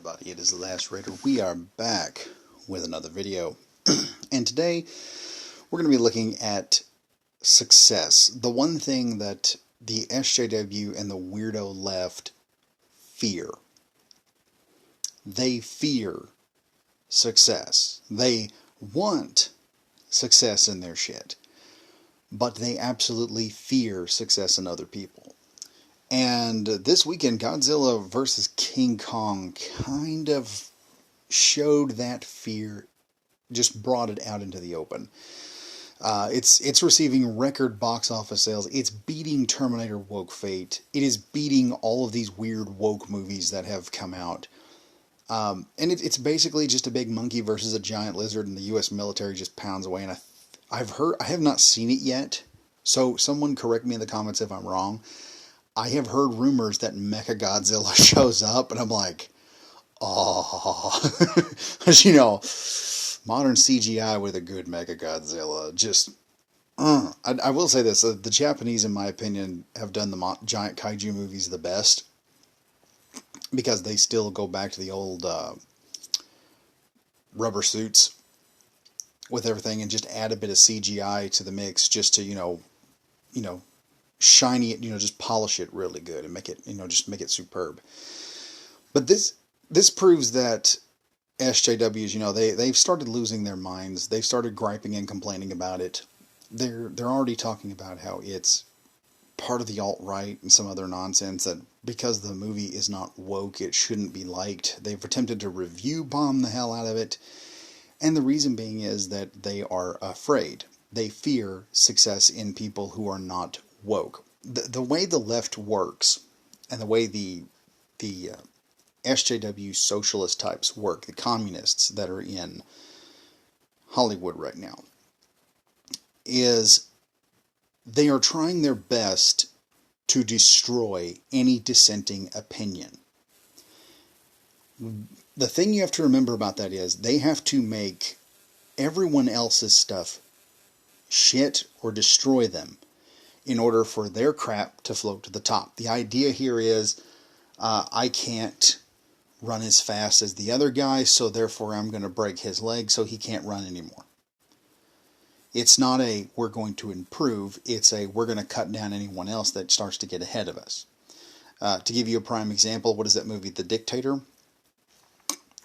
everybody, it is the Last Raider. We are back with another video. And today we're going to be looking at success. The one thing that the SJW and the weirdo left fear. They fear success. They want success in their shit, but they absolutely fear success in other people. And this weekend, Godzilla vs. King Kong kind of showed that fear, just brought it out into the open. It's receiving record box office sales. It's beating Terminator Woke Fate. It is beating all of these weird woke movies that have come out. And it's basically just a big monkey versus a giant lizard, and the U.S. military just pounds away. And I have not seen it yet, so someone correct me in the comments if I'm wrong. I have heard rumors that Mecha Godzilla shows up, and I'm like, oh, you know, modern CGI with a good Mecha Godzilla. Just, I will say this: the Japanese, in my opinion, have done the giant kaiju movies the best because they still go back to the old rubber suits with everything, and just add a bit of CGI to the mix, just to you know. Shiny it, just polish it really good and make it, just make it superb. But this proves that SJWs, they've started losing their minds. They've started griping and complaining about it. They're already talking about how it's part of the alt-right and some other nonsense, that because the movie is not woke, it shouldn't be liked. They've attempted to review bomb the hell out of it. And the reason being is that they are afraid. They fear success in people who are not woke. The way the left works, and the way the SJW socialist types work, the communists that are in Hollywood right now, is they are trying their best to destroy any dissenting opinion. The thing you have to remember about that is they have to make everyone else's stuff shit or destroy them in order for their crap to float to the top. The idea here is, I can't run as fast as the other guy, so therefore I'm going to break his leg so he can't run anymore. It's not a, we're going to improve, it's a, we're going to cut down anyone else that starts to get ahead of us. To give you a prime example, what is that movie, The Dictator?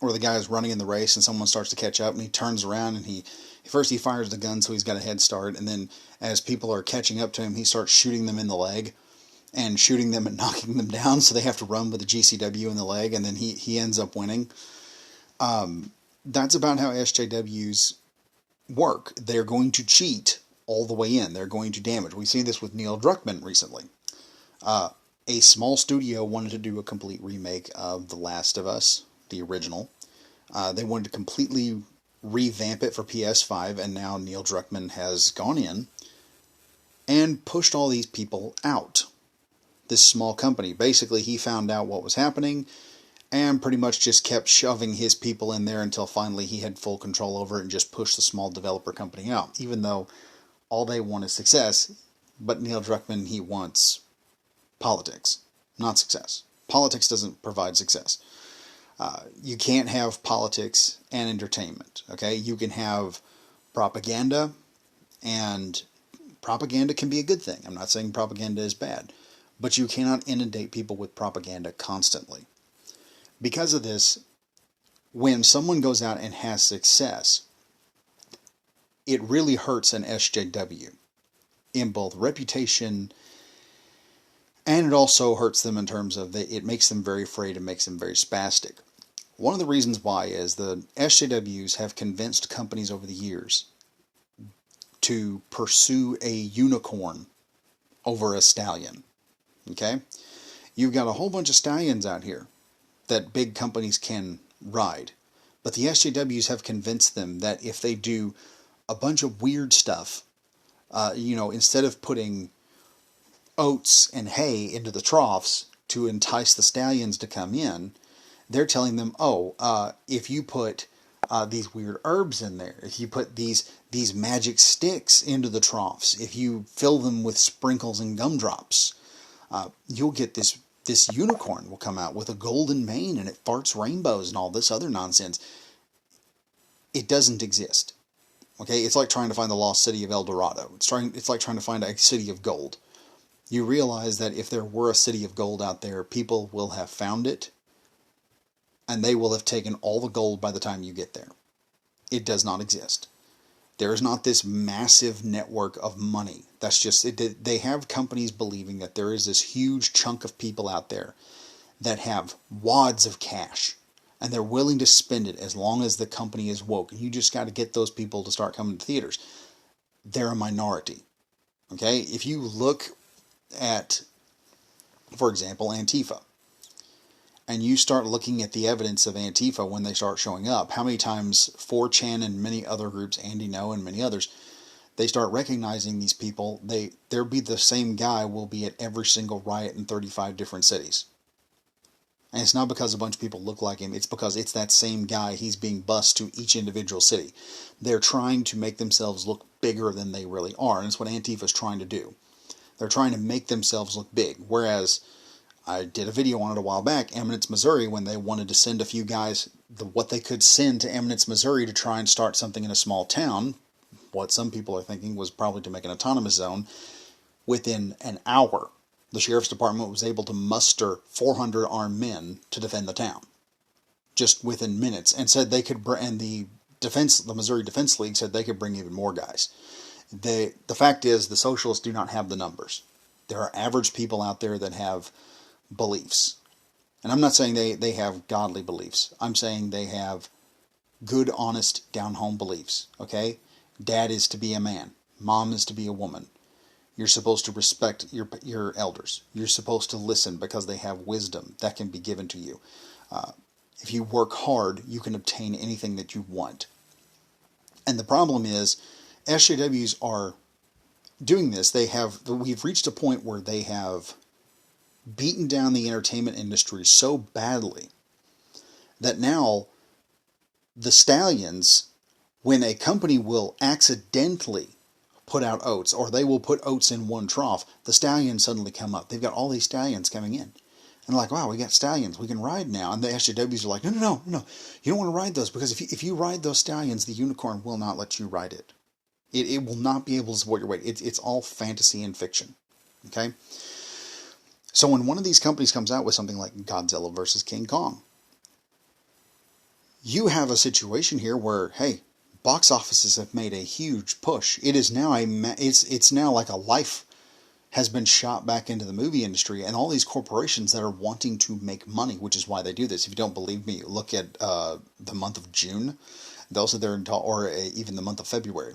Where the guy is running in the race and someone starts to catch up, and he turns around and first he fires the gun so he's got a head start, and then as people are catching up to him, he starts shooting them in the leg and shooting them and knocking them down, so they have to run with a GCW in the leg, and then he ends up winning. That's about how SJWs work. They're going to cheat all the way in. They're going to damage. We've seen this with Neil Druckmann recently. A small studio wanted to do a complete remake of The Last of Us, the original. They wanted to completely revamp it for PS5, and now Neil Druckmann has gone in and pushed all these people out. This small company, basically he found out what was happening and pretty much just kept shoving his people in there until finally he had full control over it and just pushed the small developer company out, even though all they want is success. But Neil Druckmann, he wants politics, not success. Politics doesn't provide success. You can't have politics and entertainment, okay? You can have propaganda, and propaganda can be a good thing. I'm not saying propaganda is bad, but you cannot inundate people with propaganda constantly. Because of this, when someone goes out and has success, it really hurts an SJW in both reputation, and it also hurts them in terms of it makes them very afraid and makes them very spastic. One of the reasons why is the SJWs have convinced companies over the years to pursue a unicorn over a stallion. Okay? You've got a whole bunch of stallions out here that big companies can ride. But the SJWs have convinced them that if they do a bunch of weird stuff, instead of putting oats and hay into the troughs to entice the stallions to come in, they're telling them, if you put these weird herbs in there, if you put these magic sticks into the troughs, if you fill them with sprinkles and gumdrops, you'll get this This unicorn will come out with a golden mane and it farts rainbows and all this other nonsense. It doesn't exist. Okay, it's like trying to find the lost city of El Dorado. It's like trying to find a city of gold. You realize that if there were a city of gold out there, people will have found it, and they will have taken all the gold by the time you get there. It does not exist. There is not this massive network of money. That's just it. They have companies believing that there is this huge chunk of people out there that have wads of cash, and they're willing to spend it as long as the company is woke. And you just got to get those people to start coming to theaters. They're a minority. Okay? If you look at, for example, Antifa, and you start looking at the evidence of Antifa when they start showing up, how many times 4chan and many other groups, Andy No and many others, they start recognizing these people. They'll be the same guy will be at every single riot in 35 different cities. And it's not because a bunch of people look like him. It's because it's that same guy. He's being bussed to each individual city. They're trying to make themselves look bigger than they really are. And it's what Antifa's trying to do. They're trying to make themselves look big. Whereas, I did a video on it a while back, Eminence, Missouri, when they wanted to send a few guys, what they could send to Eminence, Missouri to try and start something in a small town, what some people are thinking was probably to make an autonomous zone, within an hour, the sheriff's department was able to muster 400 armed men to defend the town. Just within minutes. And said they could, and the Missouri Defense League said they could bring even more guys. The fact is, the socialists do not have the numbers. There are average people out there that have beliefs. And I'm not saying they have godly beliefs. I'm saying they have good, honest, down-home beliefs. Okay? Dad is to be a man. Mom is to be a woman. You're supposed to respect your elders. You're supposed to listen because they have wisdom that can be given to you. If you work hard, you can obtain anything that you want. And the problem is, SJWs are doing this. We've reached a point where they have beaten down the entertainment industry so badly that now the stallions, when a company will accidentally put out oats, or they will put oats in one trough, the stallions suddenly come up. They've got all these stallions coming in. And they're like, wow, we got stallions. We can ride now. And the SJWs are like, no. You don't want to ride those, because if you ride those stallions, the unicorn will not let you ride it. It will not be able to support your weight. It's all fantasy and fiction. Okay? So when one of these companies comes out with something like Godzilla versus King Kong, you have a situation here where, hey, box offices have made a huge push. It is now it's now like a life has been shot back into the movie industry, and all these corporations that are wanting to make money, which is why they do this. If you don't believe me, look at the month of June. They'll sit there or even the month of February.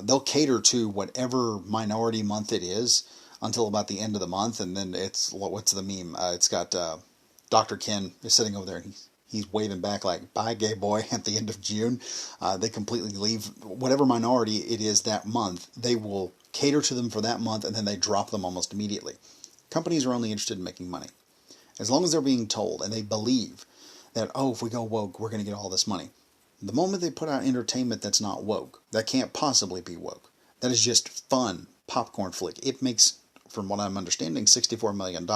They'll cater to whatever minority month it is until about the end of the month, and then it's, what's the meme? It's got Dr. Ken is sitting over there, and he's waving back like, bye, gay boy, at the end of June. They completely leave whatever minority it is that month. They will cater to them for that month, and then they drop them almost immediately. Companies are only interested in making money. As long as they're being told, and they believe that, oh, if we go woke, we're going to get all this money. The moment they put out entertainment that's not woke, that can't possibly be woke. That is just fun popcorn flick. It makes, from what I'm understanding, $64 million.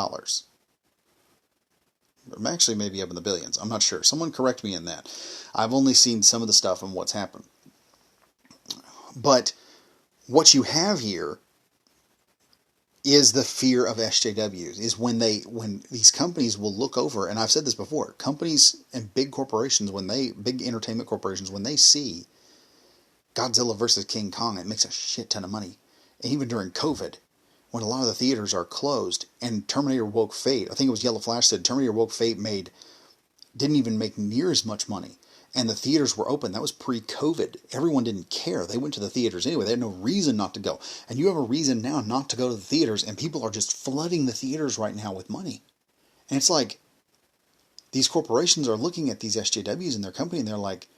Actually, maybe up in the billions. I'm not sure. Someone correct me in that. I've only seen some of the stuff and what's happened. But what you have here is the fear of SJWs, is when these companies will look over, and I've said this before, companies and big corporations, big entertainment corporations, when they see Godzilla versus King Kong, it makes a shit ton of money. And even during COVID, when a lot of the theaters are closed, and Terminator Woke Fate, I think it was Yellow Flash said Terminator Woke Fate didn't even make near as much money, and the theaters were open. That was pre-COVID. Everyone didn't care. They went to the theaters anyway. They had no reason not to go. And you have a reason now not to go to the theaters, and people are just flooding the theaters right now with money. And it's like, these corporations are looking at these SJWs in their company, and they're like,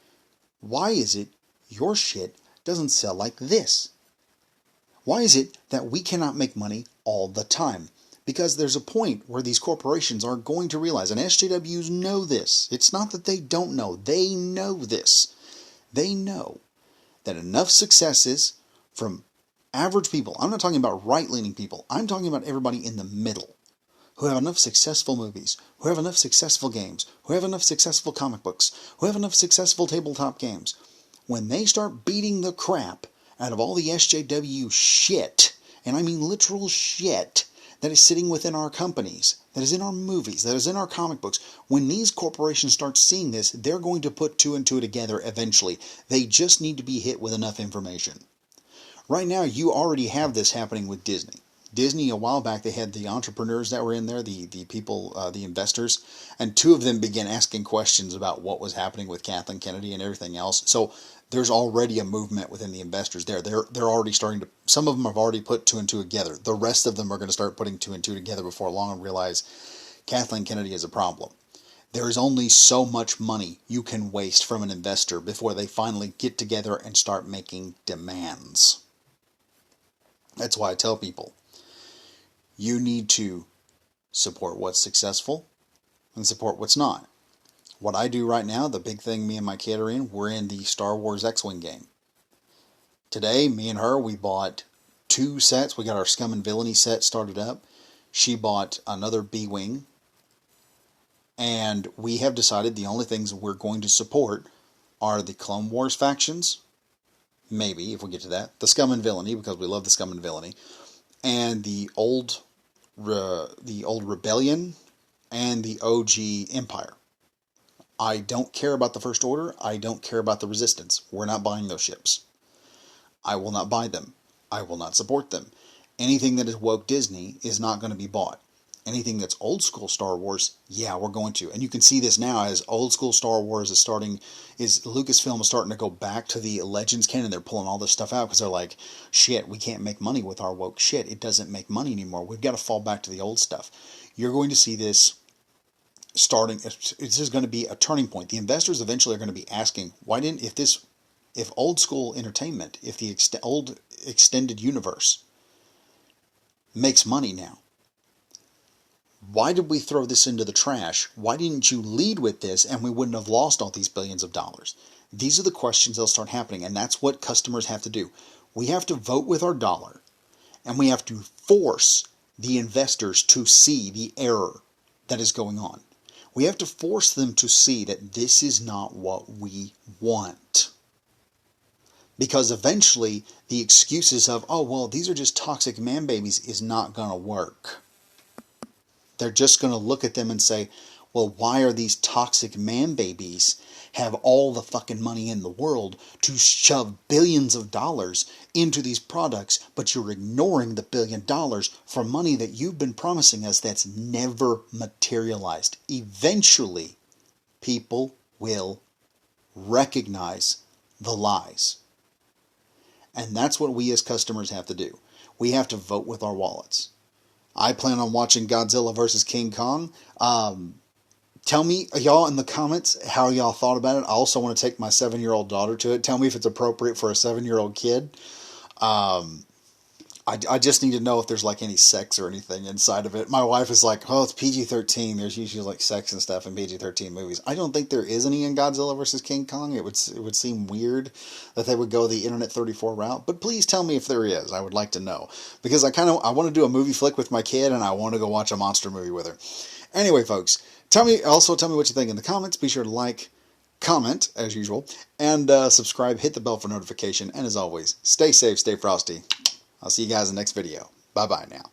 why is it your shit doesn't sell like this? Why is it that we cannot make money all the time? Because there's a point where these corporations are going to realize, and SJWs know this. It's not that they don't know. They know this. They know that enough successes from average people, I'm not talking about right-leaning people, I'm talking about everybody in the middle, who have enough successful movies, who have enough successful games, who have enough successful comic books, who have enough successful tabletop games, when they start beating the crap out of all the SJW shit, and I mean literal shit, that is sitting within our companies, that is in our movies, that is in our comic books, when these corporations start seeing this, they're going to put two and two together eventually. They just need to be hit with enough information. Right now, you already have this happening with Disney. Disney, a while back, they had the entrepreneurs that were in there, the people, the investors, and two of them began asking questions about what was happening with Kathleen Kennedy and everything else. So there's already a movement within the investors there. They're already starting to, some of them have already put two and two together. The rest of them are going to start putting two and two together before long and realize Kathleen Kennedy is a problem. There is only so much money you can waste from an investor before they finally get together and start making demands. That's why I tell people, you need to support what's successful and support what's not. What I do right now, the big thing me and my kid are in, we're in the Star Wars X-Wing game. Today, me and her, we bought 2 sets. We got our Scum and Villainy set started up. She bought another B-Wing. And we have decided the only things we're going to support are the Clone Wars factions. Maybe, if we get to that. The Scum and Villainy, because we love the Scum and Villainy. And the old Rebellion and the OG Empire. I don't care about the First Order. I don't care about the Resistance. We're not buying those ships. I will not buy them. I will not support them. Anything that is woke Disney is not going to be bought. Anything that's old school Star Wars, yeah, we're going to. And you can see this now as old school Star Wars is Lucasfilm is starting to go back to the Legends canon. They're pulling all this stuff out because they're like, shit, we can't make money with our woke shit. It doesn't make money anymore. We've got to fall back to the old stuff. You're going to see this starting. This is going to be a turning point. The investors eventually are going to be asking, if old school entertainment, if the old extended universe makes money now, why did we throw this into the trash? Why didn't you lead with this and we wouldn't have lost all these billions of dollars? These are the questions that'll start happening, and that's what customers have to do. We have to vote with our dollar, and we have to force the investors to see the error that is going on. We have to force them to see that this is not what we want. Because eventually the excuses of, oh, well, these are just toxic man babies is not going to work. They're just going to look at them and say, well, why are these toxic man babies have all the fucking money in the world to shove billions of dollars into these products, but you're ignoring the $1 billion for money that you've been promising us that's never materialized? Eventually, people will recognize the lies. And that's what we as customers have to do. We have to vote with our wallets. I plan on watching Godzilla vs. King Kong. Tell me, y'all, in the comments how y'all thought about it. I also want to take my 7-year-old daughter to it. Tell me if it's appropriate for a 7-year-old kid. I just need to know if there's like any sex or anything inside of it. My wife is like, oh, it's PG-13. There's usually like sex and stuff in PG-13 movies. I don't think there is any in Godzilla vs. King Kong. It would seem weird that they would go the Internet 34 route. But please tell me if there is. I would like to know. Because I want to do a movie flick with my kid, and I want to go watch a monster movie with her. Anyway, folks, tell me what you think in the comments. Be sure to like, comment, as usual, and subscribe. Hit the bell for notification. And as always, stay safe, stay frosty. I'll see you guys in the next video. Bye-bye now.